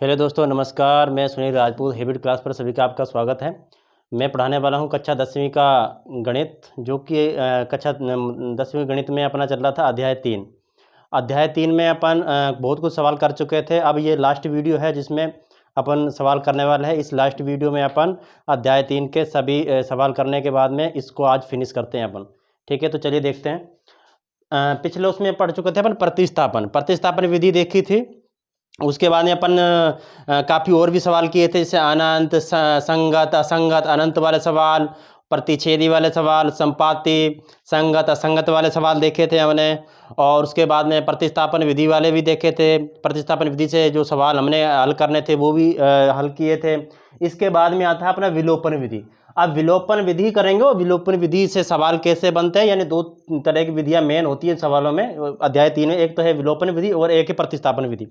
Hello दोस्तों, नमस्कार। मैं सुनील राजपूत हैबिट क्लास पर सभी का आपका स्वागत है। मैं पढ़ाने वाला हूं कक्षा 10वीं का गणित, जो कि कक्षा 10वीं गणित में अपना चल रहा था अध्याय 3 में अपन बहुत कुछ सवाल कर चुके थे। अब ये लास्ट वीडियो है जिसमें अपन सवाल करने वाले हैं। इस लास्ट वीडियो में अपन अध्याय 3 के सभी सवाल करने के बाद में इसको आज फिनिश करते हैं अपन। ठीक है, तो चलिए देखते हैं। पिछले उसमें पढ़ चुके थे अपन प्रतिस्थापन विधि देखी थी। उसके बाद में अपन काफ़ी और भी सवाल किए थे, जैसे अनंत, संगत, असंगत, अनंत वाले सवाल, प्रतिच्छेदी वाले सवाल, संपाती, संगत, असंगत वाले सवाल देखे थे हमने। और उसके बाद में प्रतिस्थापन विधि वाले भी देखे थे। प्रतिस्थापन विधि से जो सवाल हमने हल करने थे वो भी हल किए थे। इसके बाद में आता है अपना विलोपन विधि। अब विलोपन विधि करेंगे और विलोपन विधि से सवाल कैसे बनते हैं, यानी दो तरह की विधियां मेन होती हैं सवालों में अध्याय 3 में। एक तो है विलोपन विधि और एक है प्रतिस्थापन विधि।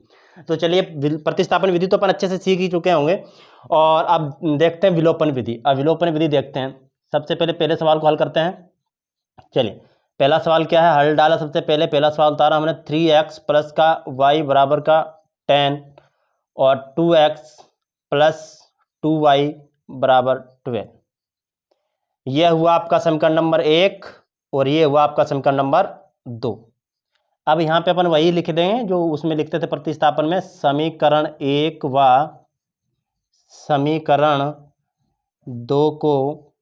तो चलिए, प्रतिस्थापन विधि तो अपन अच्छे से सीख ही चुके होंगे और अब देखते हैं विलोपन विधि। अब विलोपन विधि देखते हैं। सबसे पहले सवाल को हल करते हैं। चलिए, पहला सवाल क्या है, हल डाला। सबसे पहला सवाल उतारा हमने 3x प्लस का y बराबर का 10 और 2x प्लस 2y बराबर 12। यह हुआ आपका समीकरण नंबर 1 और ये हुआ आपका समीकरण नंबर 2। अब यहाँ पे अपन वही लिख देंगे जो उसमें लिखते थे प्रतिस्थापन में, समीकरण 1 व समीकरण 2 को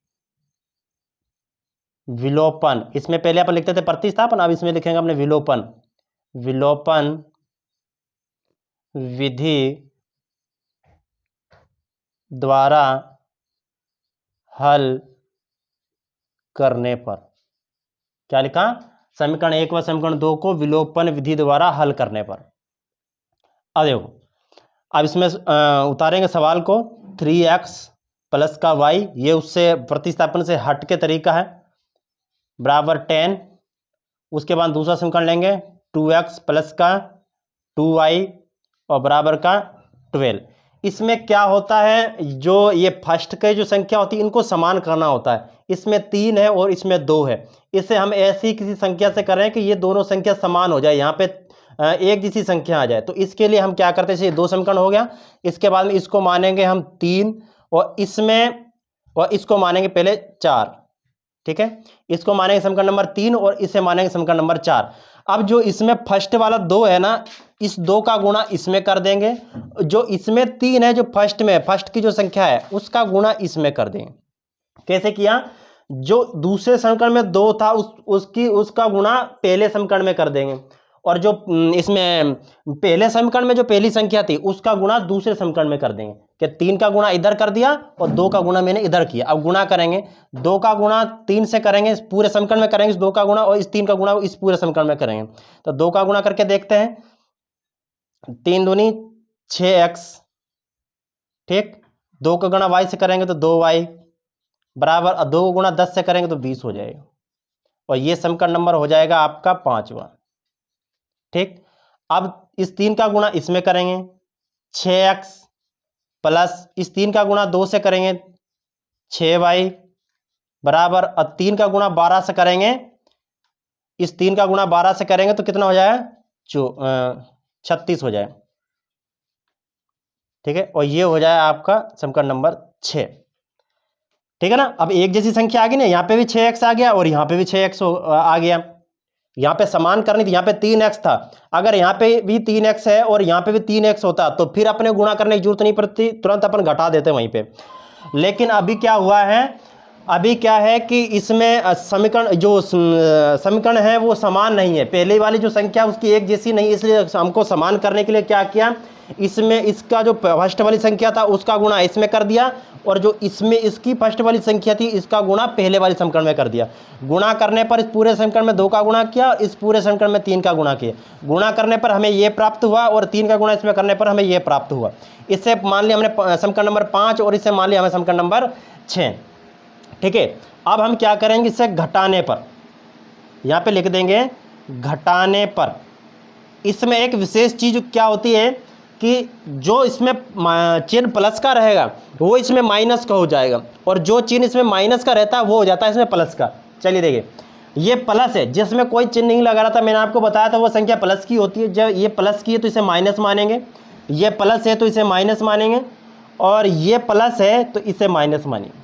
विलोपन। इसमें पहले अपन लिखते थे प्रतिस्थापन, अब इसमें लिखेंगे अपने विलोपन विधि द्वारा हल करने पर। क्या लिखा? समीकरण 1 व समीकरण 2 को विलोपन विधि द्वारा हल करने पर। अब देखो, अब इसमें उतारेंगे सवाल को। 3x प्लस का y, ये उससे प्रतिस्थापन से हट के तरीका है, बराबर 10। उसके बाद दूसरा समीकरण लेंगे 2x प्लस का 2y और बराबर का 12। इसमें क्या होता है, जो ये फर्स्ट के जो संख्या होती है इनको समान करना होता है। इसमें 3 है और इसमें 2 है। इसे हम ऐसी किसी संख्या से करें कि ये दोनों संख्या समान हो जाए, यहाँ पे एक जैसी संख्या आ जाए। तो इसके लिए हम क्या करते हैं, 2 समीकरण हो गया। इसके बाद में इसको मानेंगे हम 3 और इसको मानेंगे पहले 4। ठीक है, इसको मानेंगे समीकरण नंबर 3 और इसे मानेंगे समीकरण नंबर 4। अब जो इसमें फर्स्ट वाला 2 है ना, इस 2 का गुणा इसमें कर देंगे। जो इसमें 3 है, जो फर्स्ट में फर्स्ट की जो संख्या है उसका गुणा इसमें कर देंगे। कैसे किया? जो दूसरे समीकरण में 2 था उसका गुणा पहले समीकरण में कर देंगे, और जो इसमें पहले समीकरण में जो पहली संख्या थी उसका गुणा दूसरे समीकरण में कर देंगे। कि 3 का गुणा इधर कर दिया और 2 का गुणा मैंने इधर किया। अब गुणा करेंगे, 2 का गुणा 3 से करेंगे, इस पूरे समीकरण में करेंगे इस 2 का गुणा, और इस 3 का गुणा इस पूरे समीकरण में करेंगे। तो 2 का गुणा करके देखते हैं। 3 दूनी 6x, ठीक। 2 का गुणा y से करेंगे तो 2y बराबर, 2 को गुणा 10 से करेंगे तो 20 हो जाएगा, और ये समीकरण नंबर हो जाएगा आपका 5वां। ठीक। अब इस 3 का गुणा इसमें करेंगे 6x प्लस इस 3 का गुणा 2 से करेंगे 6y बराबर, और 3 का गुणा 12 से करेंगे, इस 3 का गुणा 12 से करेंगे तो कितना हो जाएगा, 36 हो जाए। ठीक है, और ये हो जाए आपका समीकरण नंबर 6। ठीक है ना। अब एक जैसी संख्या आ गई ना, यहाँ पे भी 6x आ गया और यहाँ पे भी 6x आ गया। यहाँ पे समान करनी थी, यहाँ पे 3x था। अगर यहाँ पे भी 3x है और यहाँ पे भी 3x होता तो फिर अपने गुणा करने की जरूरत नहीं पड़ती, तुरंत अपन घटा देते वहीं पे। लेकिन अभी क्या हुआ है, अभी क्या है कि इसमें समीकरण है वो समान नहीं है। पहले वाली जो संख्या उसकी एक जैसी नहीं, इसलिए हमको समान करने के लिए क्या किया, इसमें इसका जो फर्स्ट वाली संख्या था उसका गुणा इसमें कर दिया, और जो इसमें इसकी फर्स्ट वाली संख्या थी इसका गुणा पहले वाले समीकरण में कर दिया। गुणा करने पर इस पूरे समीकरण में 2 का गुणा किया, इस पूरे समीकरण में 3 का गुणा किया। गुणा करने पर हमें ये प्राप्त हुआ और 3 का गुणा इसमें करने पर हमें ये प्राप्त हुआ। इससे मान लिया हमने समीकरण नंबर 5 और इससे मान लिया हमें समीकरण नंबर 6। ठीक है, अब हम क्या करेंगे, इसे घटाने पर, यहाँ पे लिख देंगे घटाने पर। इसमें एक विशेष चीज क्या होती है कि जो इसमें चिन्ह प्लस का रहेगा वो इसमें माइनस का हो जाएगा, और जो चिन्ह इसमें माइनस का रहता है वो हो जाता है इसमें प्लस का। चलिए देखिए, ये प्लस है, जिसमें कोई चिन्ह नहीं लगा रहा था, मैंने आपको बताया था वो संख्या प्लस की होती है। जब ये प्लस की है तो इसे माइनस मानेंगे, ये प्लस है तो इसे माइनस मानेंगे, और ये प्लस है तो इसे माइनस मानेंगे।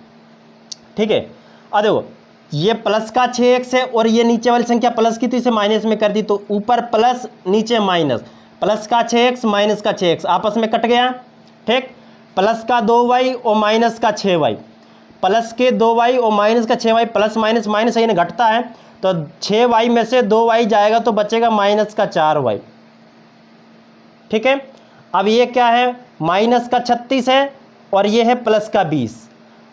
ठीक है, अब देखो ये प्लस का 6x है और ये नीचे वाली संख्या प्लस की तो इसे माइनस में कर दी, तो ऊपर प्लस नीचे माइनस, प्लस का 6x माइनस का 6x आपस में कट गया। ठीक, प्लस का 2y और माइनस का 6y, प्लस के 2y और माइनस का 6y, प्लस माइनस माइनस है घटता है, तो 6y में से 2y जाएगा तो बचेगा माइनस का 4y। ठीक है, अब ये क्या है, माइनस का 36 है और ये है प्लस का 20।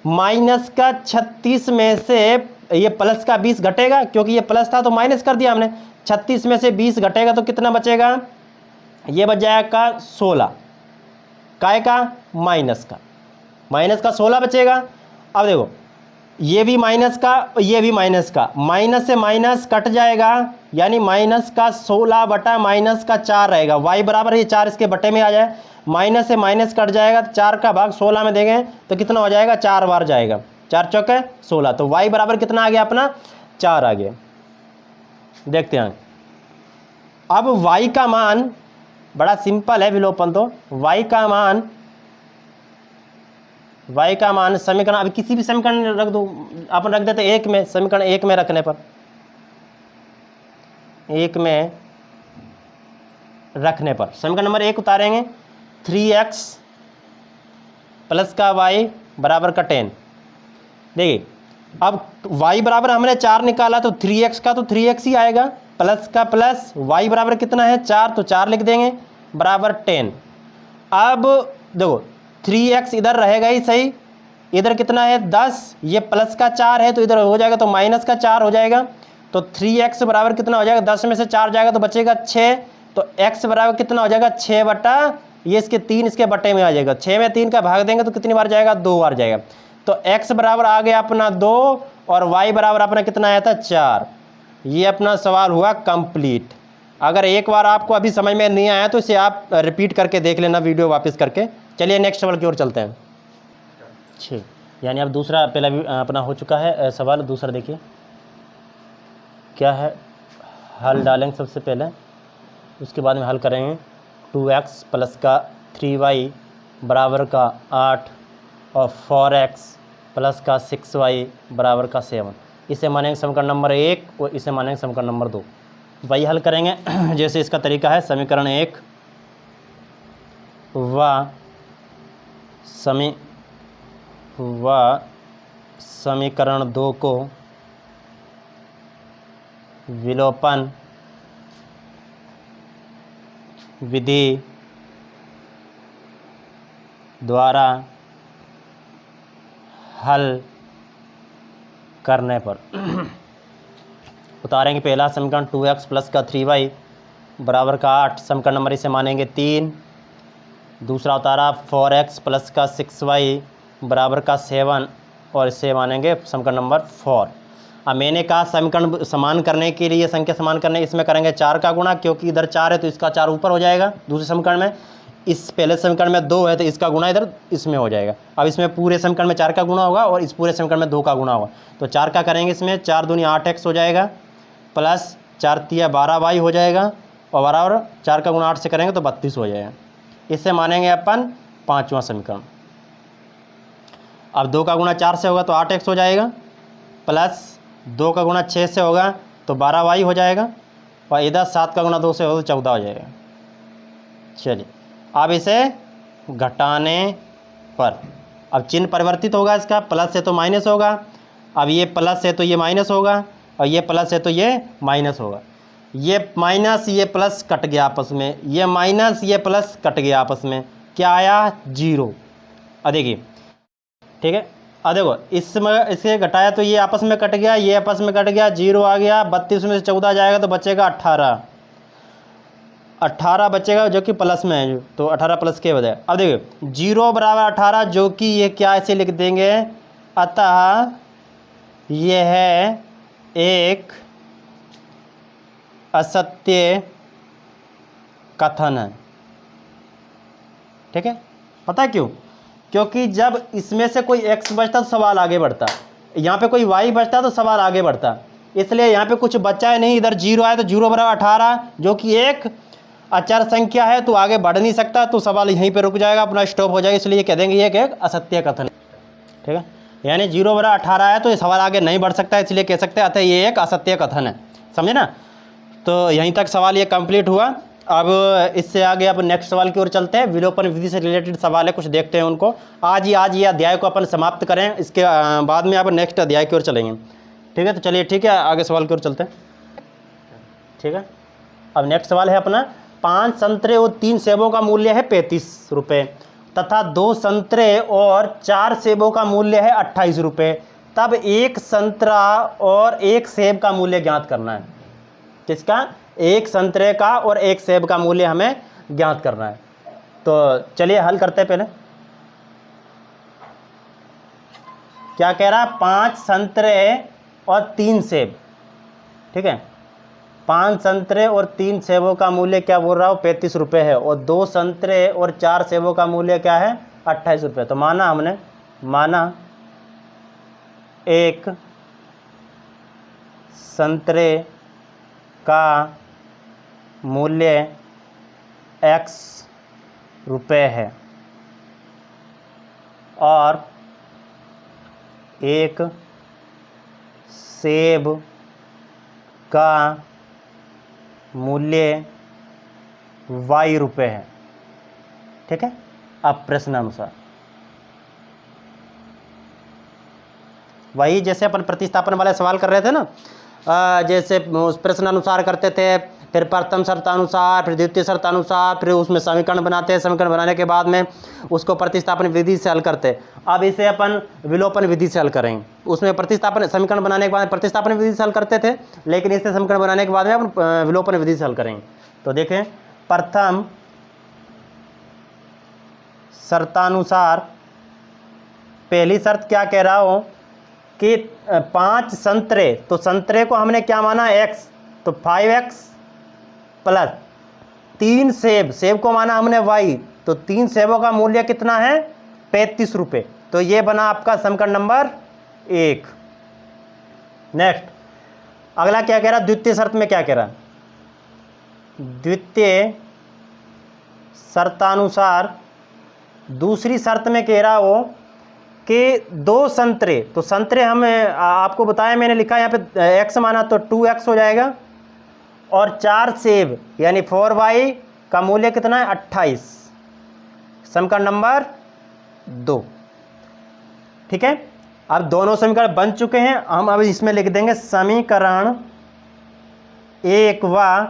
माइनस का 36 में से ये प्लस का 20 घटेगा, क्योंकि ये प्लस था तो माइनस कर दिया हमने, 36 में से 20 घटेगा तो कितना बचेगा, ये बच जाएगा 16, काय का, माइनस का 16 बचेगा। अब देखो ये भी माइनस का, ये भी माइनस का, माइनस से माइनस कट जाएगा, यानी माइनस का 16 बटा माइनस का 4 रहेगा। y बराबर ये 4 इसके बटे में आ जाए, माइनस से माइनस कट जाएगा, 4 का भाग 16 में देंगे तो कितना हो जाएगा, 4 बार जाएगा, 4 चौके 16, तो y बराबर कितना आ गया अपना, 4 आ गया। देखते हैं अब y का मान बड़ा सिंपल है विलोपन, तो y का मान समीकरण, अब किसी भी समीकरण रख दो, अपन रख देते एक में, समीकरण एक में रखने पर, एक में रखने पर समीकरण नंबर 1 उतारेंगे, 3x प्लस का y बराबर का 10। देखिए अब y बराबर हमने 4 निकाला तो 3x का तो 3x ही आएगा, प्लस का प्लस, y बराबर कितना है 4 तो 4 लिख देंगे बराबर 10। अब देखो 3x इधर रहेगा ही सही, इधर कितना है 10, ये प्लस का 4 है तो इधर हो जाएगा तो माइनस का 4 हो जाएगा, तो 3x बराबर कितना हो जाएगा, 10 में से 4 जाएगा तो बचेगा 6, तो x बराबर कितना हो जाएगा 6 बटा ये इसके 3 इसके बटे में आ जाएगा, 6 में 3 का भाग देंगे तो कितनी बार जाएगा, 2 बार जाएगा, तो x बराबर आ गया अपना 2 और y बराबर अपना कितना आया था 4। ये अपना सवाल हुआ कंप्लीट। अगर एक बार आपको अभी समझ में नहीं आया तो इसे आप रिपीट करके देख लेना वीडियो वापस करके। चलिए नेक्स्ट सवाल की ओर चलते हैं। ठीक, यानी अब दूसरा, पहला भी अपना हो चुका है सवाल, दूसरा देखिए क्या है, हल डालेंगे सबसे पहले, उसके बाद में हल करेंगे। 2x प्लस का 3y बराबर का 8 और 4x प्लस का 6y बराबर का 7, इसे मानेंगे समीकरण नंबर 1 और इसे मानेंगे समीकरण नंबर 2। वही हल करेंगे जैसे इसका तरीका है, समीकरण 1 व समीकरण 2 को विलोपन विधि द्वारा हल करने पर उतारेंगे। पहला समीकरण 2x प्लस का 3y बराबर का 8, समीकरण नंबर इसे मानेंगे 3। दूसरा उतारा 4x प्लस का 6y बराबर का 7 और इसे मानेंगे समीकरण नंबर 4। अब मैंने कहा समीकरण समान करने के लिए, संख्या समान करने, इसमें करेंगे 4 का गुणा, क्योंकि इधर 4 है तो इसका 4 ऊपर हो जाएगा दूसरे समीकरण में, इस पहले समीकरण में 2 है तो इसका गुणा इधर इसमें हो जाएगा। अब इसमें पूरे समीकरण में 4 का गुणा होगा और इस पूरे समीकरण में 2 का गुणा होगा, तो 4 का करेंगे, इसमें 4 दूनी 8x हो जाएगा, प्लस 4 तिया 12y हो जाएगा, और बराबर 4 का गुणा 8 से करेंगे तो 32 हो जाएगा। इससे मानेंगे अपन 5वां समीकरण। अब 2 का गुणा 4 से होगा तो 8x हो जाएगा, प्लस 2 का गुणा 6 से होगा तो 12y हो जाएगा, और इधर 7 का गुणा 2 से होगा तो 14 हो जाएगा। चलिए अब इसे घटाने पर, अब चिन्ह परिवर्तित होगा इसका, प्लस है तो माइनस होगा, अब ये प्लस है तो ये माइनस होगा, और ये प्लस है तो ये माइनस होगा, ये माइनस ये प्लस कट गया आपस में, ये माइनस ये प्लस कट गया आपस में, क्या आया 0। अब देखिए ठीक है, अब देखो इसमें इसे घटाया तो ये आपस में कट गया, ये आपस में कट गया, 0 आ गया, 32 में से 14 जाएगा तो बचेगा 18 बचेगा जो कि प्लस में है, तो 18 प्लस के बजाय। अब देखिए 0 बराबर 18 जो कि ये क्या ऐसे लिख देंगे, अतः यह है एक असत्य कथन है। ठीक है, पता है क्यों, क्योंकि जब इसमें से कोई x बचता तो सवाल आगे बढ़ता, यहाँ पे कोई y बचता तो सवाल आगे बढ़ता, इसलिए यहाँ पे कुछ बचा है नहीं, इधर 0 आया तो 0 बराबर 18 जो कि एक अचर संख्या है तो आगे बढ़ नहीं सकता, तो सवाल यहीं पे रुक जाएगा, अपना स्टॉप हो जाएगा, इसलिए कह देंगे ये एक असत्य कथन है। ठीक है, यानी 0/18 है तो ये सवाल आगे नहीं बढ़ सकता, इसलिए कह सकते हैं अतः ये एक असत्य कथन है। समझे ना? तो यहीं तक सवाल ये कंप्लीट हुआ। अब इससे आगे अब नेक्स्ट सवाल की ओर चलते हैं। विलोपन विधि से रिलेटेड सवाल है, कुछ देखते हैं उनको। आज ये अध्याय को अपन समाप्त करें, इसके बाद में अब नेक्स्ट अध्याय की ओर चलेंगे। ठीक है, तो चलिए ठीक है, आगे सवाल की ओर चलते हैं। ठीक है, अब नेक्स्ट सवाल है अपना, 5 संतरे और 3 सेबों का मूल्य है 35 रुपये तथा 2 संतरे और 4 सेबों का मूल्य है 28 रुपये, तब 1 संतरा और 1 सेब का मूल्य ज्ञात करना है। किसका? 1 संतरे का और 1 सेब का मूल्य हमें ज्ञात करना है। तो चलिए हल करते हैं। पहले क्या कह रहा है? 5 संतरे और 3 सेब। ठीक है, 5 संतरे और 3 सेबों का मूल्य क्या बोल रहा हूँ? 35 रुपये है, और 2 संतरे और 4 सेबों का मूल्य क्या है? 28 रुपये। तो माना हमने, माना 1 संतरे का मूल्य x रुपये है और 1 सेब का मूल्य y रुपये है। ठीक है, अब प्रश्नानुसार वही जैसे अपन प्रतिस्थापन वाले सवाल कर रहे थे ना, जैसे उस प्रश्नानुसार करते थे, फिर प्रथम शर्तानुसार, फिर द्वितीय शर्तानुसार, फिर उसमें समीकरण बनाते हैं, समीकरण बनाने के बाद में उसको प्रतिस्थापन विधि से हल करते। अब इसे अपन विलोपन विधि से हल करेंगे। उसमें प्रतिस्थापन समीकरण बनाने के बाद प्रतिस्थापन विधि से हल करते थे, लेकिन इसे समीकरण बनाने के बाद में अपन विलोपन विधि से हल करेंगे। तो देखें, प्रथम शर्तानुसार पहली शर्त क्या कह रहा हो कि 5 संतरे, तो संतरे को हमने क्या माना? x, तो 5x प्लस 3 सेब, सेब को माना हमने y, तो 3 सेबों का मूल्य कितना है? 35 रुपये। तो ये बना आपका समीकरण नंबर 1। नेक्स्ट अगला क्या कह रहा है? द्वितीय शर्त में क्या कह रहा है? द्वितीय शर्तानुसार दूसरी शर्त में कह रहा हो कि 2 संतरे, तो संतरे हमें आपको बताया, मैंने लिखा यहाँ पे x माना तो 2x हो जाएगा, और 4 सेब यानी 4y का मूल्य कितना है? 28। समीकरण नंबर 2। ठीक है, अब दोनों समीकरण बन चुके हैं, हम अब इसमें लिख देंगे समीकरण 1 व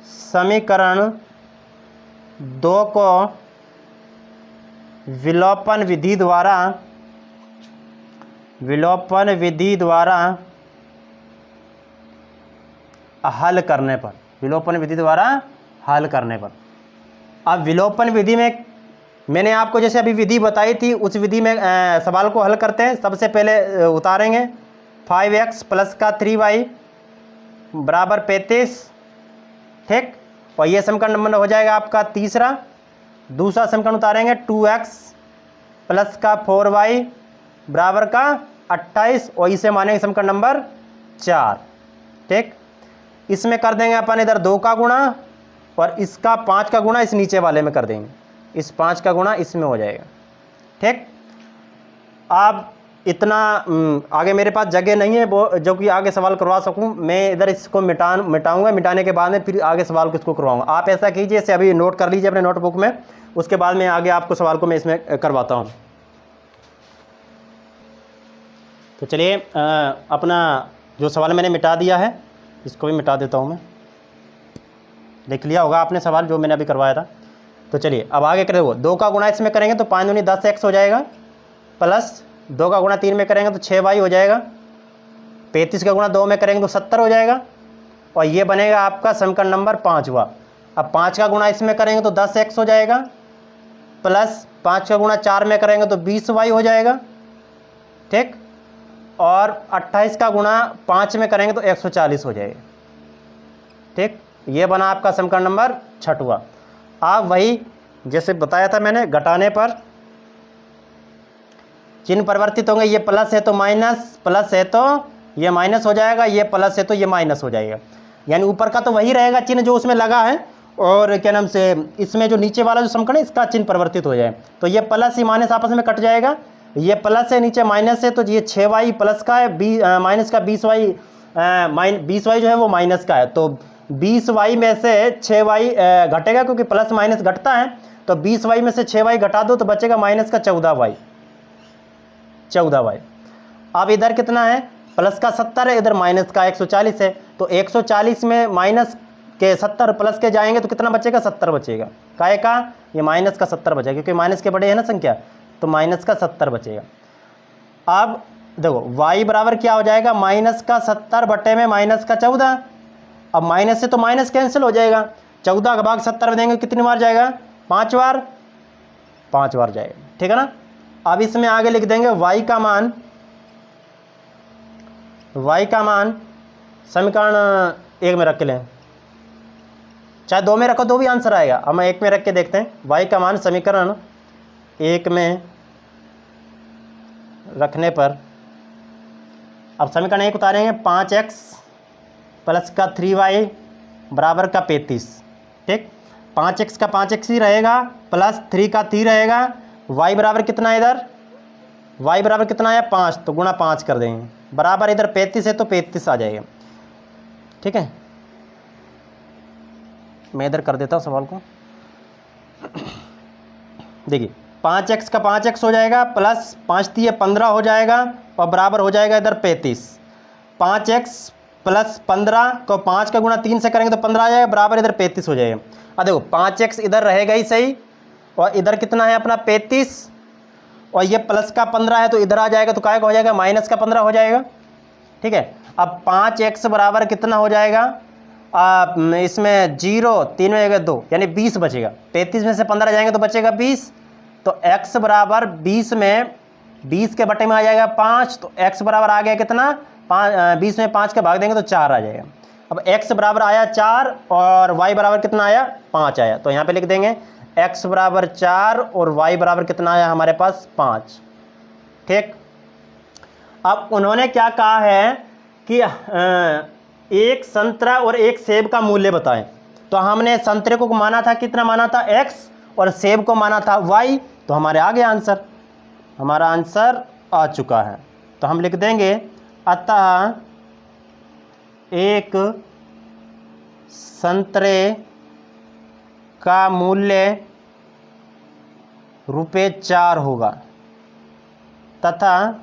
समीकरण 2 को विलोपन विधि द्वारा हल करने पर, विलोपन विधि द्वारा हल करने पर। अब विलोपन विधि में मैंने आपको जैसे अभी विधि बताई थी, उस विधि में सवाल को हल करते हैं। सबसे पहले उतारेंगे 5x प्लस का 3y बराबर 35। ठीक, और ये समीकरण नंबर हो जाएगा आपका तीसरा। दूसरा समीकरण उतारेंगे 2x प्लस का 4y बराबर का 28, और इसे मानेंगे समीकरण नंबर 4। ठीक, इसमें कर देंगे अपन इधर 2 का गुणा, और इसका 5 का गुणा इस नीचे वाले में कर देंगे, इस 5 का गुणा इसमें हो जाएगा। ठीक, अब इतना आगे मेरे पास जगह नहीं है वो जो कि आगे सवाल करवा सकूं। मैं इधर इसको मिटाऊंगा, मिटाने के बाद में फिर आगे सवाल किसको करवाऊंगा। आप ऐसा कीजिए, इसे अभी नोट कर लीजिए अपने नोटबुक में, उसके बाद में आगे आपको सवाल को मैं इसमें करवाता हूं। तो चलिए अपना जो सवाल मैंने मिटा दिया है इसको भी मिटा देता हूं मैं। लिख लिया होगा आपने सवाल जो मैंने अभी करवाया था। तो चलिए अब आगे करें, वो 2 का गुणा इसमें करेंगे तो 5 दूनी 10x हो जाएगा, प्लस 2 का गुणा 3 में करेंगे तो 6y हो जाएगा, 35 का गुणा 2 में करेंगे तो 70 हो जाएगा, और ये बनेगा आपका समीकरण नंबर 5वां। अब 5 का गुणा इसमें करेंगे तो 10x हो जाएगा, प्लस 5 का गुणा 4 में करेंगे तो 20y हो जाएगा। ठीक, और 28 का गुणा 5 में करेंगे तो 140 हो जाएगा। ठीक, ये बना आपका समीकरण नंबर 6वां। आप वही जैसे बताया था मैंने, घटाने पर चिन्ह परिवर्तित होंगे, ये प्लस है तो माइनस, प्लस है तो ये माइनस हो जाएगा, ये प्लस है तो ये माइनस हो जाएगा। यानी ऊपर का तो वही रहेगा चिन्ह जो उसमें लगा है, और क्या नाम से इसमें जो नीचे वाला जो समीकरण है इसका चिन्ह परिवर्तित हो जाए। तो ये प्लस ही माइनस आपस में कट जाएगा, ये प्लस है नीचे माइनस है, तो ये 6y प्लस का है, माइनस का 20y 20y जो है वो माइनस का है। तो 20y में से 6y घटेगा, क्योंकि प्लस माइनस घटता है, तो 20y में से 6y घटा दो तो बचेगा माइनस का 14y। अब इधर कितना है, प्लस का 70 है, इधर माइनस का 140 है, तो 140 में माइनस के 70 प्लस के जाएंगे तो कितना बचेगा, 70 बचेगा। काहे का, ये माइनस का 70 बचेगा, क्योंकि माइनस के बड़े है ना संख्या, तो माइनस का 70 बचेगा। अब देखो y बराबर क्या हो जाएगा, माइनस का 70 बटे में माइनस का 14। अब माइनस से तो माइनस कैंसिल हो जाएगा, 14 का भाग 70 में देंगे कितनी बार जाएगा, 5 बार जाएगा, ठीक है ना। अब इसमें आगे लिख देंगे y का मान समीकरण 1 में रख के लें, चाहे 2 में रखो तो भी आंसर आएगा। अब मैं 1 में रख के देखते हैं, y का मान समीकरण 1 में रखने पर, अब समीकरण 1 उतारेंगे, 5x प्लस का 3y बराबर का 35, ठीक। 5x का 5x ही रहेगा, प्लस 3 का 3 रहेगा, y बराबर कितना है, इधर y बराबर कितना है 5, तो गुणा 5 कर देंगे, बराबर इधर 35 है तो 35 आ जाएगा, ठीक है। मैं इधर कर देता हूँ सवाल को, देखिए 5x का 5x हो जाएगा, प्लस 5 3 15 हो जाएगा, और बराबर हो जाएगा इधर 35। 5x प्लस 15 को 5 का गुणा 3 से करेंगे तो 15 आ जाएगा, बराबर इधर 35 हो जाएगा। अब देखो 5x इधर रहेगा ही सही, और इधर कितना है अपना 35, और ये प्लस का 15 है तो इधर आ जाएगा, तो काय का हो जाएगा, माइनस का 15 हो जाएगा, ठीक है। अब 5x बराबर कितना हो जाएगा, इसमें 0 3 में 2 यानी 20 बचेगा, 35 में से 15 जाएंगे तो बचेगा 20, तो x बराबर 20 में 20 के बटे में आ जाएगा 5, तो x बराबर आ गया कितना, 20 में 5 का भाग देंगे तो 4 आ जाएगा। अब x बराबर आया 4 और y बराबर कितना आया, 5 आया, तो यहाँ पे लिख देंगे x बराबर 4 और y बराबर कितना आया हमारे पास 5, ठीक। अब उन्होंने क्या कहा है कि एक संतरा और एक सेब का मूल्य बताएं, तो हमने संतरे को माना था कितना, माना था x, और सेब को माना था y, तो हमारे आ गया आंसर, हमारा आंसर आ चुका है। तो हम लिख देंगे अतः एक संतरे का मूल्य ₹4 होगा तथा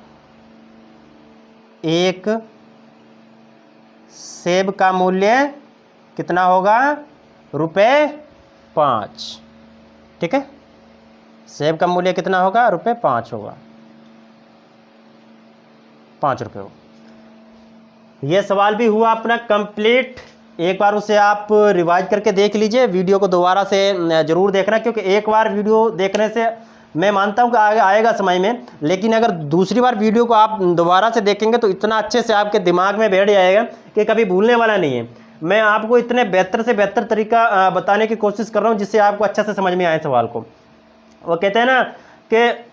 एक सेब का मूल्य कितना होगा, ₹5, ठीक है। सेब का मूल्य कितना होगा, ₹5 होगा, 5 रुपये होगा। यह सवाल भी हुआ अपना कंप्लीट, एक बार उसे आप रिवाइज करके देख लीजिए, वीडियो को दोबारा से ज़रूर देखना, क्योंकि एक बार वीडियो देखने से मैं मानता हूं कि आएगा समय में, लेकिन अगर दूसरी बार वीडियो को आप दोबारा से देखेंगे तो इतना अच्छे से आपके दिमाग में बैठ जाएगा कि कभी भूलने वाला नहीं है। मैं आपको इतने बेहतर से बेहतर तरीका बताने की कोशिश कर रहा हूं जिससे आपको अच्छा से समझ में आए सवाल को। वो कहते हैं ना कि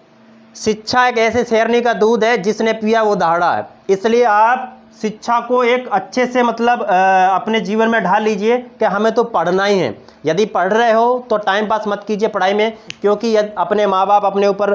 शिक्षा एक ऐसे शेरनी का दूध है जिसने पिया वो दहाड़ा है, इसलिए आप शिक्षा को एक अच्छे से मतलब अपने जीवन में ढाल लीजिए कि हमें तो पढ़ना ही है। यदि पढ़ रहे हो तो टाइम पास मत कीजिए पढ़ाई में, क्योंकि यदि अपने माँ बाप अपने ऊपर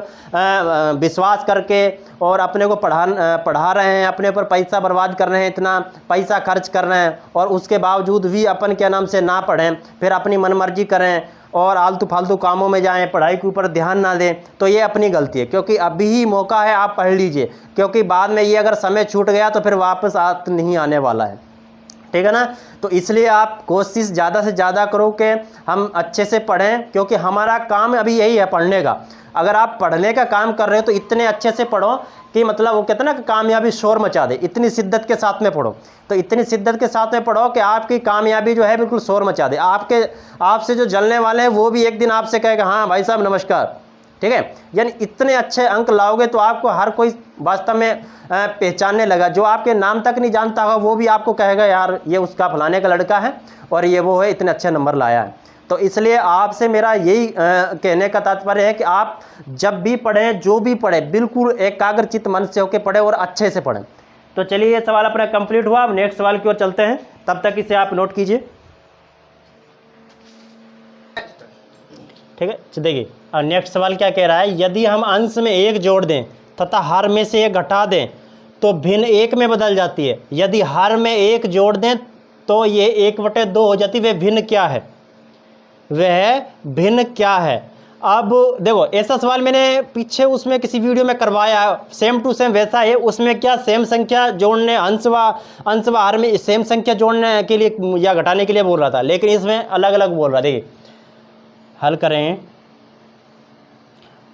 विश्वास करके और अपने को पढ़ा रहे हैं, अपने ऊपर पैसा बर्बाद कर रहे हैं, इतना पैसा खर्च कर रहे हैं, और उसके बावजूद भी अपन क्या नाम से ना पढ़ें, फिर अपनी मनमर्जी करें और आलतू फालतू कामों में जाएं, पढ़ाई के ऊपर ध्यान ना दें, तो ये अपनी गलती है। क्योंकि अभी ही मौका है, आप पढ़ लीजिए, क्योंकि बाद में ये अगर समय छूट गया तो फिर वापस नहीं आने वाला है, ठीक है ना। तो इसलिए आप कोशिश ज़्यादा से ज़्यादा करो कि हम अच्छे से पढ़ें, क्योंकि हमारा काम अभी यही है पढ़ने का। अगर आप पढ़ने का काम कर रहे हो तो इतने अच्छे से पढ़ो कि मतलब वो कहते हैं ना कि कामयाबी शोर मचा दे, इतनी शिद्दत के साथ में पढ़ो। तो इतनी शिद्दत के साथ में पढ़ो कि आपकी कामयाबी जो है बिल्कुल शोर मचा दे, आपसे जो जलने वाले हैं वो भी एक दिन आपसे कहेगा हाँ भाई साहब नमस्कार, ठीक है। यानी इतने अच्छे अंक लाओगे तो आपको हर कोई वास्तव में पहचानने लगा, जो आपके नाम तक नहीं जानता होगा वो भी आपको कहेगा यार ये उसका फलाने का लड़का है और ये वो है, इतने अच्छे नंबर लाया है। तो इसलिए आपसे मेरा यही कहने का तात्पर्य है कि आप जब भी पढ़ें, जो भी पढ़ें, बिल्कुल एकाग्रचित्त मन से होकर पढ़ें और अच्छे से पढ़ें। तो तो चलिए ये सवाल अपना कंप्लीट हुआ। अब नेक्स्ट सवाल की ओर चलते हैं, तब तक इसे आप नोट कीजिए। ठीक है, देखिए और नेक्स्ट सवाल क्या कह रहा है, यदि हम अंश में 1 जोड़ दें तथा हर में से 1 घटा दें तो भिन्न 1 में बदल जाती है। यदि हर में 1 जोड़ दें तो ये 1/2 हो जाती है। वह भिन्न क्या है? वह भिन्न क्या है? अब देखो ऐसा सवाल मैंने पीछे उसमें किसी वीडियो में करवाया, सेम टू सेम वैसा है। उसमें क्या सेम संख्या जोड़ने, अंश व हर में सेम संख्या जोड़ने के लिए या घटाने के लिए बोल रहा था, लेकिन इसमें अलग अलग बोल रहा। देखिए हल करें,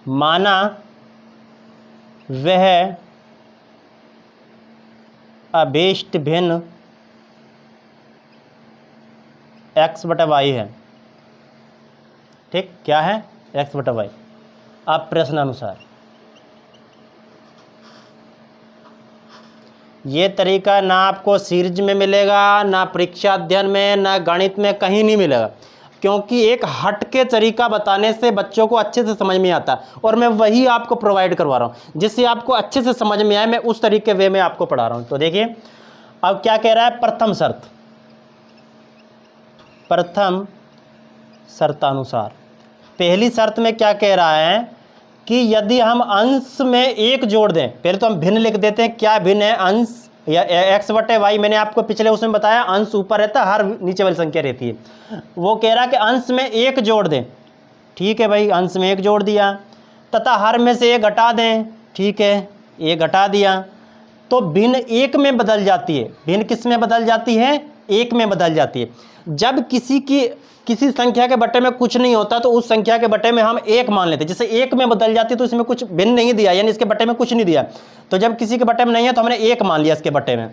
माना वह अभीष्ट भिन्न x/y है। ठीक, क्या है? x/y। अब प्रश्न अनुसार ये तरीका ना आपको सीरीज में मिलेगा, ना परीक्षा अध्ययन में, ना गणित में, कहीं नहीं मिलेगा, क्योंकि एक हट के तरीका बताने से बच्चों को अच्छे से समझ में आता है। और मैं वही आपको प्रोवाइड करवा रहा हूँ, जिससे आपको अच्छे से समझ में आए। मैं उस तरीके वे में आपको पढ़ा रहा हूँ। तो देखिए अब क्या कह रहा है, प्रथम शर्तानुसार। पहली शर्त में क्या कह रहा है कि यदि हम अंश में 1 जोड़ दें, पहले तो हम भिन्न लिख देते हैं। क्या भिन्न है? अंश या x/y। मैंने आपको पिछले उसमें बताया, अंश ऊपर रहता है, हर नीचे वाली संख्या रहती है। वो कह रहा है कि अंश में 1 जोड़ दें। ठीक है भाई, अंश में 1 जोड़ दिया, तथा हर में से 1 घटा दें। ठीक है, 1 घटा दिया तो भिन्न 1 में बदल जाती है। भिन्न किस में बदल जाती है? 1 में बदल जाती है। जब किसी संख्या के बटे में कुछ नहीं होता तो उस संख्या के बटे में हम 1 मान लेते हैं। जैसे 1 में बदल जाती है तो इसमें कुछ भिन्न नहीं दिया, यानी इसके बटे में कुछ नहीं दिया। तो जब किसी के बटे में नहीं है तो हमने 1 मान लिया इसके बटे में।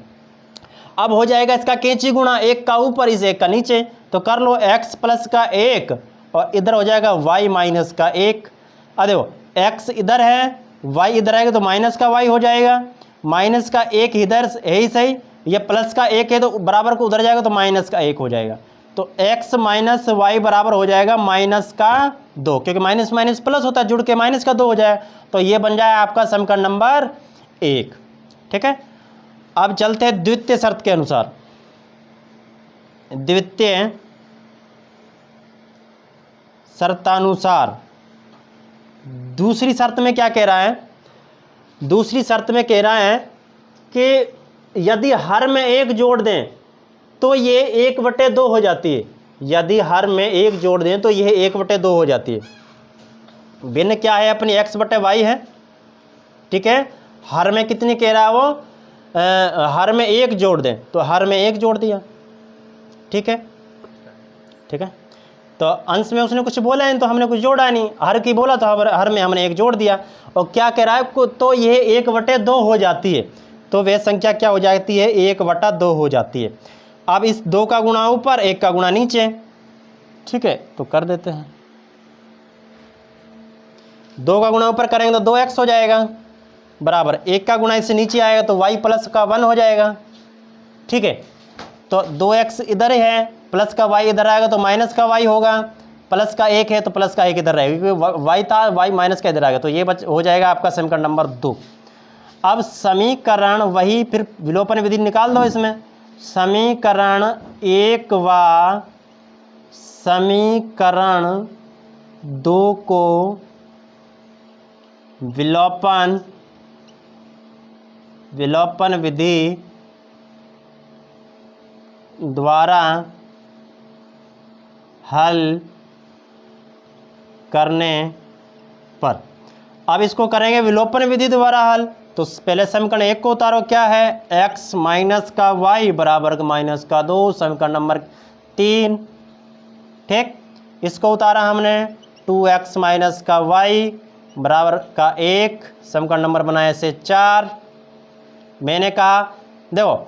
अब हो जाएगा इसका कैंची गुणा, 1 का ऊपर इस 1 का नीचे। तो कर लो x प्लस का 1 और इधर हो जाएगा y माइनस का 1। अब देखो x इधर है, y इधर आएगा तो माइनस का y हो जाएगा। माइनस का 1 इधर है ही सही, ये प्लस का 1 है तो बराबर को उधर जाएगा तो माइनस का 1 हो जाएगा। तो x माइनस वाई बराबर हो जाएगा माइनस का 2, क्योंकि माइनस माइनस प्लस होता है, जुड़ के माइनस का 2 हो जाए। तो ये बन जाए आपका समीकरण नंबर 1। ठीक है, अब चलते हैं द्वितीय शर्त के अनुसार। द्वितीय शर्तानुसार दूसरी शर्त में क्या कह रहा है? दूसरी शर्त में कह रहा है कि यदि हर में 1 जोड़ दें तो ये 1/2 हो जाती है। यदि हर में 1 जोड़ दें तो यह 1/2 हो जाती है। भिन्न क्या है? अपनी x/y है। ठीक है, हर में कितनी कह रहा है वो? हर में 1 जोड़ दें तो हर में 1 जोड़ दिया। ठीक है, ठीक है, तो अंश में उसने कुछ बोला है तो हमने कुछ जोड़ा नहीं, हर की बोला तो हर में हमने 1 जोड़ दिया। और क्या कह रहा है? तो यह 1/2 हो जाती है। तो वह संख्या क्या हो जाती है? 1/2 हो जाती है। अब इस 2 का गुणा ऊपर, 1 का गुणा नीचे। ठीक है, तो कर देते हैं। 2 का गुणा ऊपर करेंगे तो 2x हो जाएगा, बराबर 1 का गुणा इससे नीचे आएगा तो y प्लस का 1 हो जाएगा। ठीक है, तो 2x इधर है, प्लस का y इधर आएगा तो माइनस का y होगा। प्लस का 1 है तो प्लस का 1 इधर रहेगा, क्योंकि y था, y माइनस का इधर आएगा। तो ये हो जाएगा आपका समीकरण नंबर 2। अब समीकरण वही, फिर विलोपन विधि निकाल दो इसमें। समीकरण 1 व समीकरण 2 को विलोपन विधि द्वारा हल करने पर, अब इसको करेंगे विलोपन विधि द्वारा हल। तो पहले समीकरण 1 को उतारो, क्या है? x माइनस का y बराबर माइनस का 2, समीकरण नंबर 3। ठीक, इसको उतारा हमने, 2x माइनस का y बराबर का 1, समीकरण नंबर बनाया से 4। मैंने कहा देखो,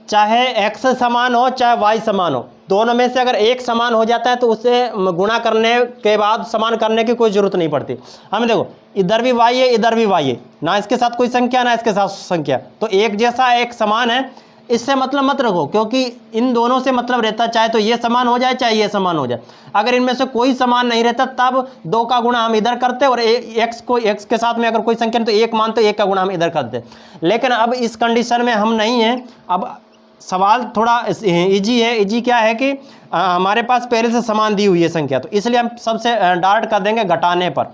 चाहे x समान हो चाहे y समान हो, दोनों में से अगर एक समान हो जाता है तो उसे गुणा करने के बाद समान करने की कोई जरूरत नहीं पड़ती। हमें देखो इधर भी y है, इधर भी y है, ना इसके साथ कोई संख्या ना इसके साथ संख्या, तो एक जैसा एक समान है। इससे मतलब मत रखो, क्योंकि इन दोनों से मतलब रहता चाहे तो ये समान हो जाए चाहे ये समान हो जाए। अगर इनमें से कोई समान नहीं रहता तब 2 का गुणा हम इधर करते और x के साथ में अगर कोई संख्या नहीं तो 1 मानते, 1 का गुणा हम इधर करते। लेकिन अब इस कंडीशन में हम नहीं हैं। अब सवाल थोड़ा इजी है। इजी क्या है कि हमारे पास पहले से समान दी हुई है संख्या, तो इसलिए हम सबसे डार्ट कर देंगे घटाने पर,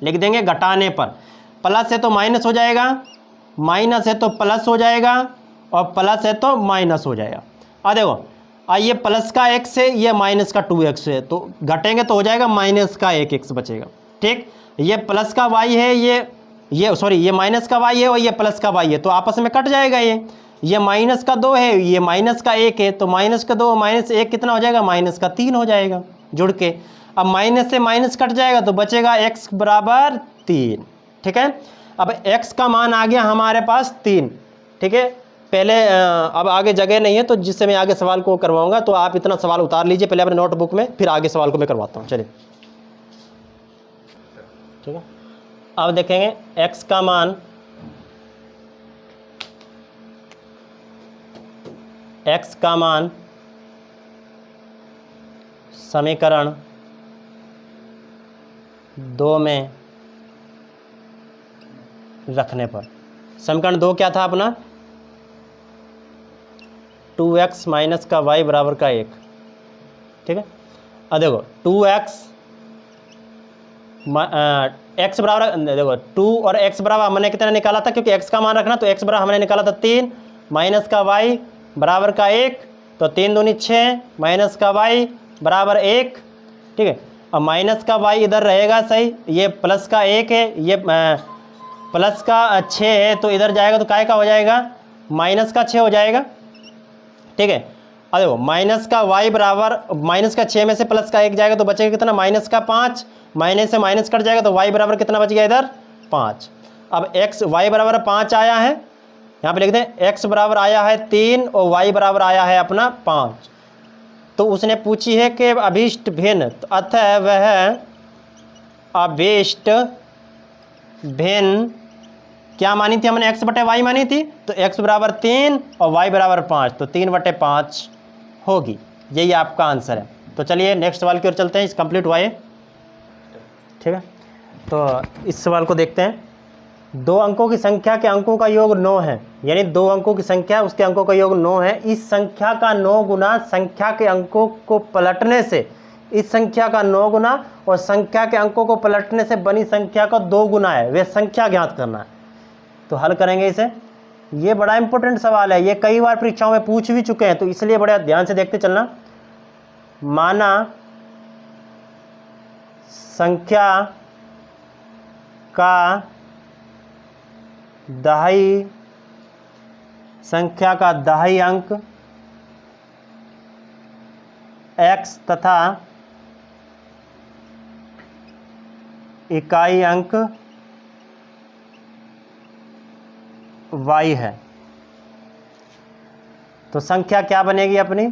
लिख देंगे घटाने पर। प्लस है तो माइनस हो जाएगा, माइनस है तो प्लस हो जाएगा, और प्लस है तो माइनस हो जाएगा। देखो ये प्लस का x है, ये माइनस का 2x है, तो घटेंगे तो हो जाएगा माइनस का 1x बचेगा। ठीक, ये प्लस का y है, ये सॉरी ये माइनस का y है और ये प्लस का y है, तो आपस में कट जाएगा। ये माइनस का 2 है, ये माइनस का 1 है, तो माइनस का 2 माइनस 1 कितना हो जाएगा, माइनस का 3 हो जाएगा जुड़ के। अब माइनस से माइनस कट जाएगा तो बचेगा x बराबर 3। ठीक है, अब x का मान आ गया हमारे पास 3। ठीक है, पहले अब आगे जगह नहीं है तो जिससे मैं आगे सवाल को करवाऊंगा, तो आप इतना सवाल उतार लीजिए पहले अपने नोटबुक में, फिर आगे सवाल को मैं करवाता हूँ। चलिए ठीक है, अब देखेंगे x का मान, x का मान समीकरण 2 में रखने पर। समीकरण 2 क्या था अपना, 2x माइनस का y बराबर का 1। ठीक है, अब देखो 2x x बराबर, देखो 2 और x बराबर हमने कितना निकाला था, क्योंकि x का मान रखना, तो x बराबर हमने निकाला था 3 माइनस का y बराबर का 1, तो 3 दूनी 6 माइनस का y बराबर 1। ठीक है, अब माइनस का y इधर रहेगा सही, ये प्लस का 1 है, ये प्लस का 6 है, तो इधर जाएगा तो काय का हो जाएगा, माइनस का 6 हो जाएगा। ठीक है, अब देखो माइनस का y बराबर, माइनस का 6 में से प्लस का 1 जाएगा तो बचेगा कितना, माइनस का 5, माइनस से माइनस कट जाएगा तो y बराबर कितना बच गया इधर, 5। अब y बराबर 5 आया है, यहाँ पे लिख दें x बराबर आया है 3 और y बराबर आया है अपना 5। तो उसने पूछी है कि अभीष्ट भिन्न, तो अतः वह अभीष्ट भिन्न क्या मानी थी हमने, x बटे y मानी थी, तो x बराबर 3 और y बराबर 5, तो 3/5 होगी। यही आपका आंसर है। तो चलिए नेक्स्ट सवाल की ओर चलते हैं, इस कंप्लीट हुआ है। ठीक है, तो इस सवाल को देखते हैं। 2 अंकों की संख्या के अंकों का योग 9 है, यानी 2 अंकों की संख्या उसके अंकों का योग 9 है। इस संख्या का 9 गुना संख्या के अंकों को पलटने से, इस संख्या का 9 गुना और संख्या के अंकों को पलटने से बनी संख्या का 2 गुना है, वे संख्या ज्ञात करना है। तो हल करेंगे इसे। ये बड़ा इंपॉर्टेंट सवाल है, ये कई बार परीक्षाओं में पूछ भी चुके हैं, तो इसलिए बड़ा ध्यान से देखते चलना। माना संख्या का दहाई अंक x तथा इकाई अंक y है, तो संख्या क्या बनेगी अपनी,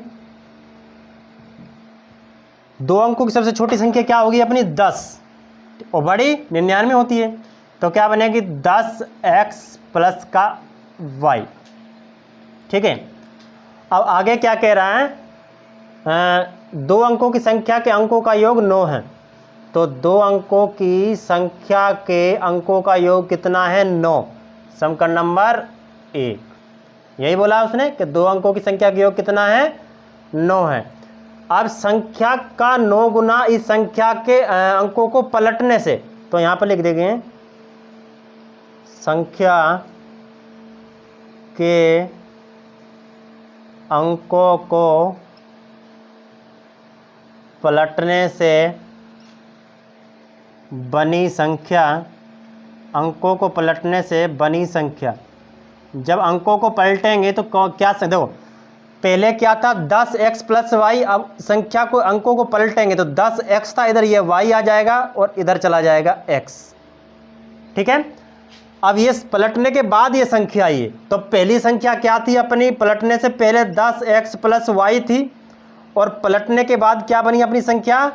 2 अंकों की सबसे छोटी संख्या क्या होगी अपनी 10 और बड़ी 99 होती है, तो क्या बनेगी 10x प्लस का y। ठीक है, अब आगे क्या कह रहा है, 2 अंकों की संख्या के अंकों का योग 9 है, तो 2 अंकों की संख्या के अंकों का योग कितना है 9, समीकरण नंबर 1। यही बोला उसने कि 2 अंकों की संख्या का योग कितना है 9 है। अब संख्या का 9 गुना इस संख्या के अंकों को पलटने से, तो यहाँ पर लिख देंगे संख्या के अंकों को पलटने से बनी संख्या, अंकों को पलटने से बनी संख्या। जब अंकों को पलटेंगे तो क्या, देखो पहले क्या था 10x प्लस वाई, अब संख्या को अंकों को पलटेंगे तो 10x था, इधर ये y आ जाएगा और इधर चला जाएगा x। ठीक है, अब ये पलटने के बाद ये संख्या आई है, तो पहली संख्या क्या थी अपनी, पलटने से पहले 10x प्लस वाई थी, और पलटने के बाद क्या बनी अपनी संख्या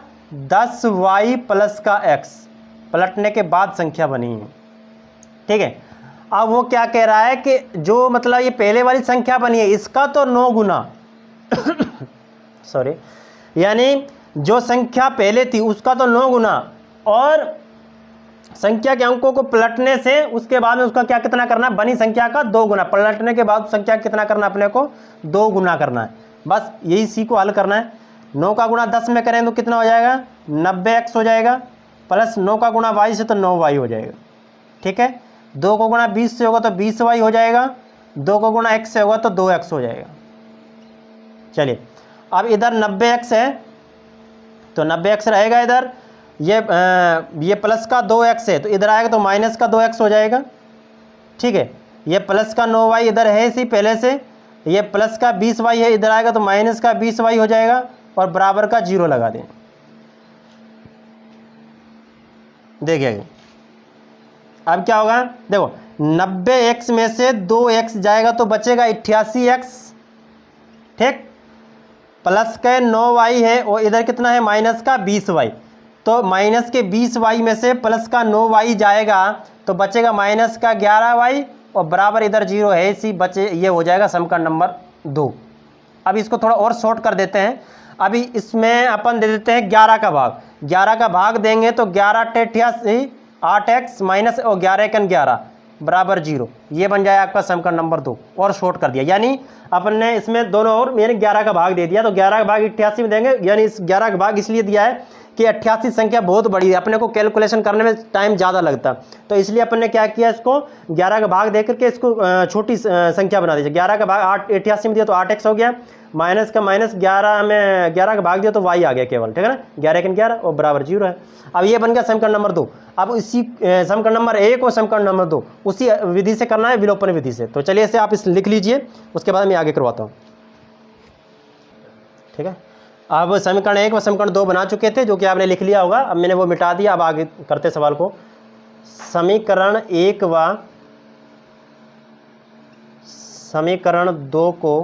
10y प्लस का x, पलटने के बाद संख्या बनी है। ठीक है, अब वो क्या कह रहा है कि जो मतलब ये पहले वाली संख्या बनी है इसका तो 9 गुना सॉरी, यानी जो संख्या पहले थी उसका तो 9 गुना, और संख्या के अंकों को पलटने से उसके बाद में उसका क्या कितना करना है, बनी संख्या का 2 गुना, पलटने के बाद संख्या कितना करना है अपने को 2 गुना करना है। बस यही सी को हल करना है। 9 का गुणा 10 में करें तो कितना हो जाएगा 90x हो जाएगा, प्लस 9 का गुणा y से तो 9y हो जाएगा। ठीक है, 2 को गुणा 20 से होगा तो 20y हो जाएगा, 2 को गुणा x से होगा तो 2x हो जाएगा। चलिए अब इधर 90x है तो 90x रहेगा इधर, ये प्लस का 2x है तो इधर आएगा तो माइनस का 2x हो जाएगा। ठीक है, ये प्लस का 9y इधर है इसी पहले से, ये प्लस का 20y है इधर आएगा तो माइनस का 20y हो जाएगा, और बराबर का 0 लगा दें। देखिए अब क्या होगा, देखो 90x में से 2x जाएगा तो बचेगा 88x। ठीक, प्लस का 9y है और इधर कितना है माइनस का 20y, तो माइनस के 20y में से प्लस का 9y जाएगा तो बचेगा माइनस का 11y, और बराबर इधर 0 है इसी बचे, ये हो जाएगा समीकरण नंबर 2। अब इसको थोड़ा और शॉर्ट कर देते हैं। अभी इसमें अपन दे देते हैं 11 का भाग, 11 का भाग देंगे तो 11 88 8x माइनस और 11 का 11 बराबर 0, ये बन जाए आपका समीकरण नंबर 2। और शॉर्ट कर दिया, यानी अपन ने इसमें दोनों और यानी 11 का भाग दे दिया, तो 11 का भाग 88 में देंगे, यानी इस 11 का भाग इसलिए दिया है कि 88 संख्या बहुत बड़ी है, अपने को कैलकुलेशन करने में टाइम ज़्यादा लगता, तो इसलिए अपन ने क्या किया, इसको 11 का भाग दे करके इसको छोटी संख्या बना दीजिए। 11 का भाग 88 में दिया तो 8x हो गया, माइनस का माइनस 11 में 11 का भाग दिया तो y आ गया केवल। ठीक है ना, 11 का 11 और बराबर 0 है। अब ये बन गया समीकरण नंबर 2। अब इसी समीकरण नंबर 1 और समीकरण नंबर 2 उसी विधि से करना है, विलोपन विधि से। तो चलिए इसे आप इस लिख लीजिए, उसके बाद मैं आगे करवाता हूँ। ठीक है, अब समीकरण 1 व समीकरण 2 बना चुके थे जो कि आपने लिख लिया होगा, अब मैंने वो मिटा दिया। अब आगे करते सवाल को। समीकरण 1 व समीकरण 2 को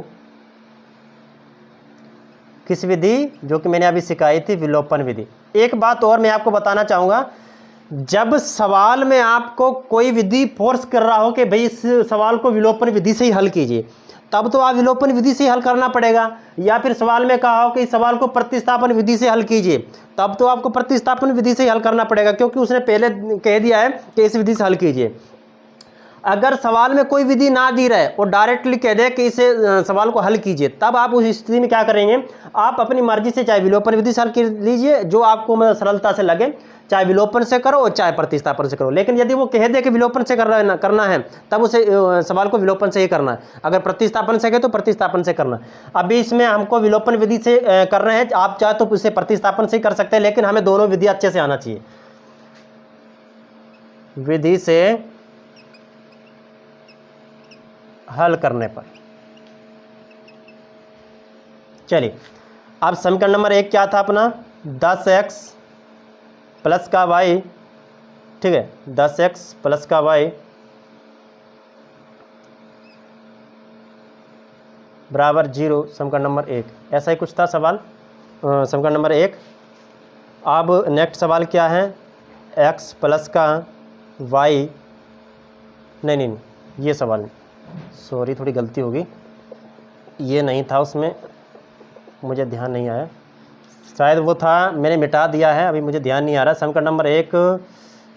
किस विधि, जो कि मैंने अभी सिखाई थी, विलोपन विधि। एक बात और मैं आपको बताना चाहूँगा, जब सवाल में आपको कोई विधि फोर्स कर रहा हो कि भाई इस सवाल को विलोपन विधि से ही हल कीजिए, तब तो आप विलोपन विधि से हल करना पड़ेगा। या फिर सवाल में कहा हो कि इस सवाल को प्रतिस्थापन विधि से हल कीजिए, तब तो आपको प्रतिस्थापन विधि से ही हल करना पड़ेगा, क्योंकि उसने पहले कह दिया है कि इस विधि से हल कीजिए। अगर सवाल में कोई विधि ना दी रहे और डायरेक्टली कह दे कि इसे सवाल को हल कीजिए, तब आप उस स्थिति में क्या करेंगे, आप अपनी मर्जी से चाहे विलोपन विधि से हल कर लीजिए, जो आपको मतलब सरलता से लगे, चाहे विलोपन से करो और चाहे प्रतिस्थापन से करो। लेकिन यदि वो कह दे कि विलोपन से करना है, तब उसे सवाल को विलोपन से ही करना है। अगर प्रतिस्थापन से कहे तो प्रतिस्थापन से करना। अभी इसमें हमको विलोपन विधि से कर रहे हैं, आप चाहे तो उसे प्रतिस्थापन से कर सकते हैं, लेकिन हमें दोनों विधि अच्छे से आना चाहिए। विधि से हल करने पर चलिए, अब समीकरण नंबर 1 क्या था अपना, 10x प्लस का y। ठीक है, 10x प्लस का y बराबर 0, समीकरण नंबर 1। ऐसा ही कुछ था सवाल, समीकरण नंबर 1। अब नेक्स्ट सवाल क्या है, x प्लस का y, नहीं, ये सवाल नहीं, सॉरी थोड़ी गलती होगी, ये नहीं था, उसमें मुझे ध्यान नहीं आया, शायद वो था, मैंने मिटा दिया है, अभी मुझे ध्यान नहीं आ रहा। समीकरण नंबर 1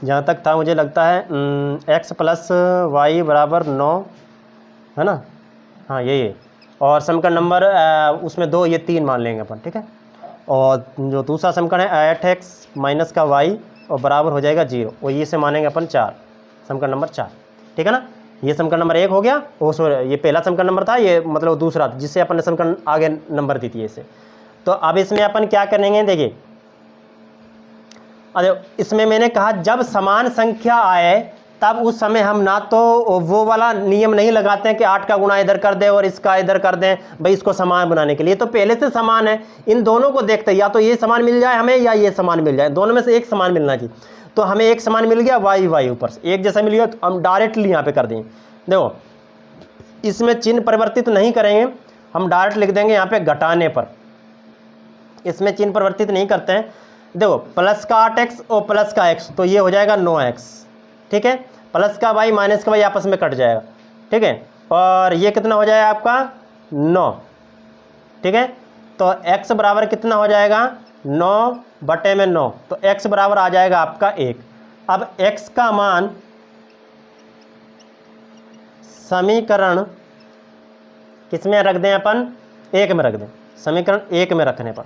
जहाँ तक था मुझे लगता है x प्लस वाई बराबर 9 है ना, हाँ यही है। और समीकरण नंबर उसमें 2, ये 3 मान लेंगे अपन। ठीक है, और जो दूसरा समीकरण है 8x माइनस का y और बराबर हो जाएगा 0, और ये से मानेंगे अपन 4, समीकरण नंबर 4। ठीक है ना, ये समीकरण नंबर 1 हो गया। ये पहला समीकरण नंबर था, ये मतलब दूसरा जिससे अपन ने समीकरण आगे नंबर दी थी इसे। तो अब इसमें अपन क्या करेंगे, देखिए अरे इसमें मैंने कहा जब समान संख्या आए तब उस समय हम ना तो वो वाला नियम नहीं लगाते हैं कि 8 का गुणा इधर कर दें और इसका इधर कर दें, भाई इसको समान बनाने के लिए। तो पहले से समान है, इन दोनों को देखते हैं, या तो ये समान मिल जाए हमें या ये समान मिल जाए, दोनों में से एक समान मिलना चाहिए। तो हमें एक समान मिल गया, y ऊपर से एक जैसा मिल गया, तो हम डायरेक्टली यहाँ पे कर देंगे। देखो इसमें चिन्ह परिवर्तित नहीं करेंगे, हम डायरेक्ट लिख देंगे यहाँ पे घटाने पर, इसमें चिन्ह परिवर्तित नहीं करते हैं। देखो प्लस का 8x और प्लस का x, तो ये हो जाएगा 9x। ठीक है, प्लस का वाई माइनस का वाई आपस में कट जाएगा, ठीक है। और ये कितना हो जाएगा आपका 9, ठीक है। तो x बराबर कितना हो जाएगा 9/9, तो x बराबर आ जाएगा आपका 1। अब x का मान समीकरण किस में रख दें अपन, 1 में रख दें, समीकरण 1 में रखने पर,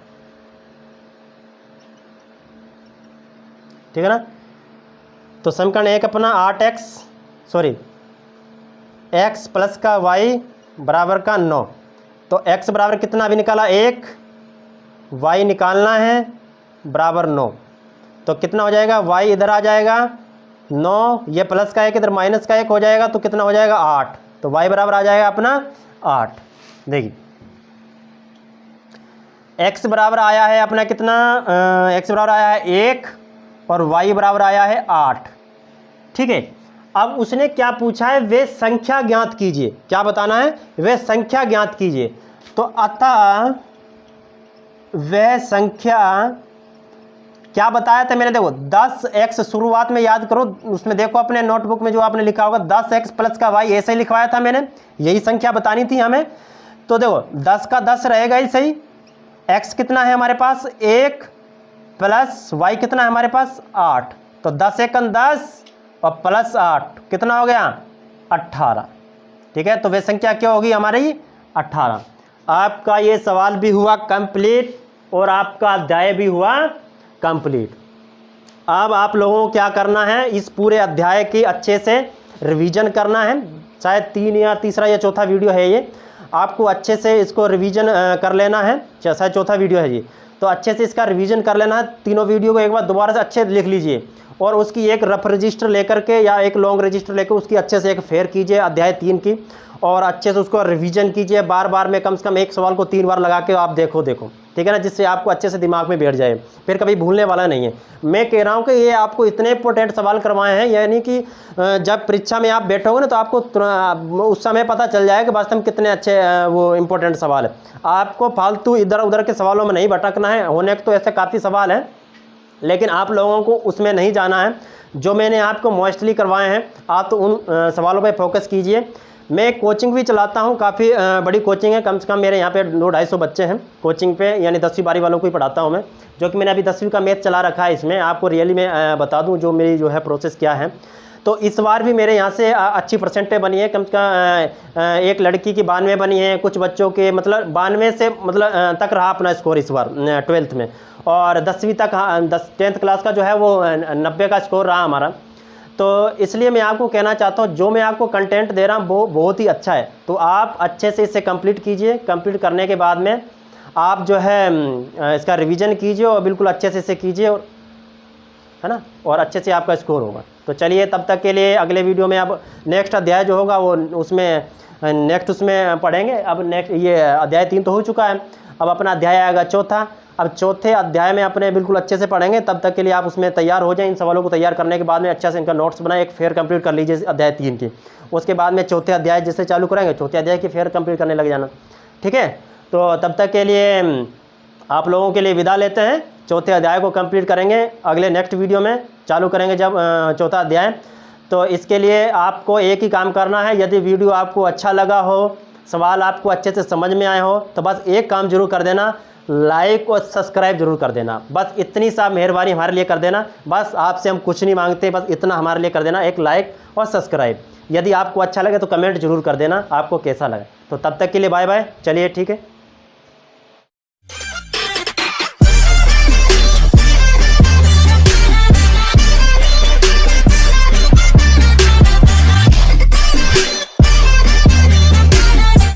ठीक है ना। तो समीकरण 1 अपना 8x प्लस का y बराबर का 9, तो x बराबर कितना अभी निकाला 1, y निकालना है बराबर 9, तो कितना हो जाएगा y इधर आ जाएगा 9, ये प्लस का 1 इधर माइनस का 1 हो जाएगा, तो कितना हो जाएगा 8, तो y बराबर आ जाएगा अपना 8। देखिए x बराबर आया है अपना कितना, x बराबर आया है 1 और y बराबर आया है 8, ठीक है। अब उसने क्या पूछा है, वे संख्या ज्ञात कीजिए, क्या बताना है, वे संख्या ज्ञात कीजिए। तो अतः वह संख्या क्या बताया था मैंने, देखो 10x शुरुआत में याद करो, उसमें देखो अपने नोटबुक में जो आपने लिखा होगा 10x प्लस का y, ऐसे ही लिखवाया था मैंने, यही संख्या बतानी थी हमें। तो देखो 10 का 10 रहेगा ही सही, x कितना है हमारे पास 1 प्लस y कितना है हमारे पास 8, तो 10 × 10 और प्लस 8 कितना हो गया 18, ठीक है। तो वे संख्या क्या होगी हमारी 18। आपका ये सवाल भी हुआ कंप्लीट और आपका अध्याय भी हुआ कंप्लीट। अब आप लोगों को क्या करना है, इस पूरे अध्याय की अच्छे से रिवीजन करना है, शायद 3 या तीसरा या चौथा वीडियो है ये, आपको अच्छे से इसको रिवीजन कर लेना है, शायद चौथा वीडियो है ये, तो अच्छे से इसका रिवीजन कर लेना है। तीनों वीडियो को एक बार दोबारा से अच्छे लिख लीजिए और उसकी एक रफ रजिस्टर लेकर के या एक लॉन्ग रजिस्टर लेकर उसकी अच्छे से एक फेयर कीजिए अध्याय 3 की, और अच्छे से उसको रिवीजन कीजिए, बार बार में कम से कम एक सवाल को 3 बार लगा के आप देखो, ठीक है ना, जिससे आपको अच्छे से दिमाग में बैठ जाए, फिर कभी भूलने वाला नहीं है। मैं कह रहा हूँ कि ये आपको इतने इंपॉर्टेंट सवाल करवाए हैं, यानी कि जब परीक्षा में आप बैठोगे ना तो आपको उस समय पता चल जाएगा कि वास्तव में कितने अच्छे वो इंपॉर्टेंट सवाल है। आपको फालतू इधर उधर के सवालों में नहीं भटकना है, होने तो ऐसे काफ़ी सवाल हैं, लेकिन आप लोगों को उसमें नहीं जाना है। जो मैंने आपको मोस्टली करवाए हैं आप तो उन सवालों पर फोकस कीजिए। मैं कोचिंग भी चलाता हूं, काफ़ी बड़ी कोचिंग है, कम से कम मेरे यहाँ पे 200-250 बच्चे हैं कोचिंग पे, यानी 10वीं 12वीं वालों को ही पढ़ाता हूं मैं, जो कि मैंने अभी 10वीं का मैथ चला रखा है। इसमें आपको रियली में बता दूं जो मेरी जो है प्रोसेस क्या है। तो इस बार भी मेरे यहाँ से अच्छी परसेंटेज बनी है, कम से कम एक लड़की की 92 बनी है, कुछ बच्चों के मतलब 92 से मतलब तक रहा अपना स्कोर इस बार 12th में, और 10वीं तक 10th क्लास का जो है वो 90 का स्कोर रहा हमारा। तो इसलिए मैं आपको कहना चाहता हूँ जो मैं आपको कंटेंट दे रहा हूँ वो बहुत ही अच्छा है, तो आप अच्छे से इसे कंप्लीट कीजिए। कंप्लीट करने के बाद में आप जो है इसका रिवीजन कीजिए और बिल्कुल अच्छे से इसे कीजिए, और है ना, और अच्छे से आपका स्कोर होगा। तो चलिए तब तक के लिए अगले वीडियो में अब नेक्स्ट अध्याय जो होगा वो उसमें नेक्स्ट उसमें पढ़ेंगे। अब नेक्स्ट ये अध्याय 3 तो हो चुका है, अब अपना अध्याय आएगा चौथा। अब चौथे अध्याय में अपने बिल्कुल अच्छे से पढ़ेंगे, तब तक के लिए आप उसमें तैयार हो जाएं। इन सवालों को तैयार करने के बाद में अच्छा से इनका नोट्स बनाए, एक फेयर कंप्लीट कर लीजिए अध्याय 3 की। उसके बाद में चौथे अध्याय जैसे चालू करेंगे चौथे अध्याय की फेयर कंप्लीट करने लग जाना, ठीक है। तो तब तक के लिए आप लोगों के लिए विदा लेते हैं। चौथे अध्याय को कंप्लीट करेंगे अगले नेक्स्ट वीडियो में, चालू करेंगे जब चौथा अध्याय। तो इसके लिए आपको एक ही काम करना है, यदि वीडियो आपको अच्छा लगा हो, सवाल आपको अच्छे से समझ में आए हो, तो बस एक काम जरूर कर देना, लाइक और सब्सक्राइब जरूर कर देना। बस इतनी सा मेहरबानी हमारे लिए कर देना, बस आपसे हम कुछ नहीं मांगते, बस इतना हमारे लिए कर देना, एक लाइक और सब्सक्राइब। यदि आपको अच्छा लगे तो कमेंट जरूर कर देना आपको कैसा लगे। तो तब तक के लिए बाय बाय, चलिए ठीक है।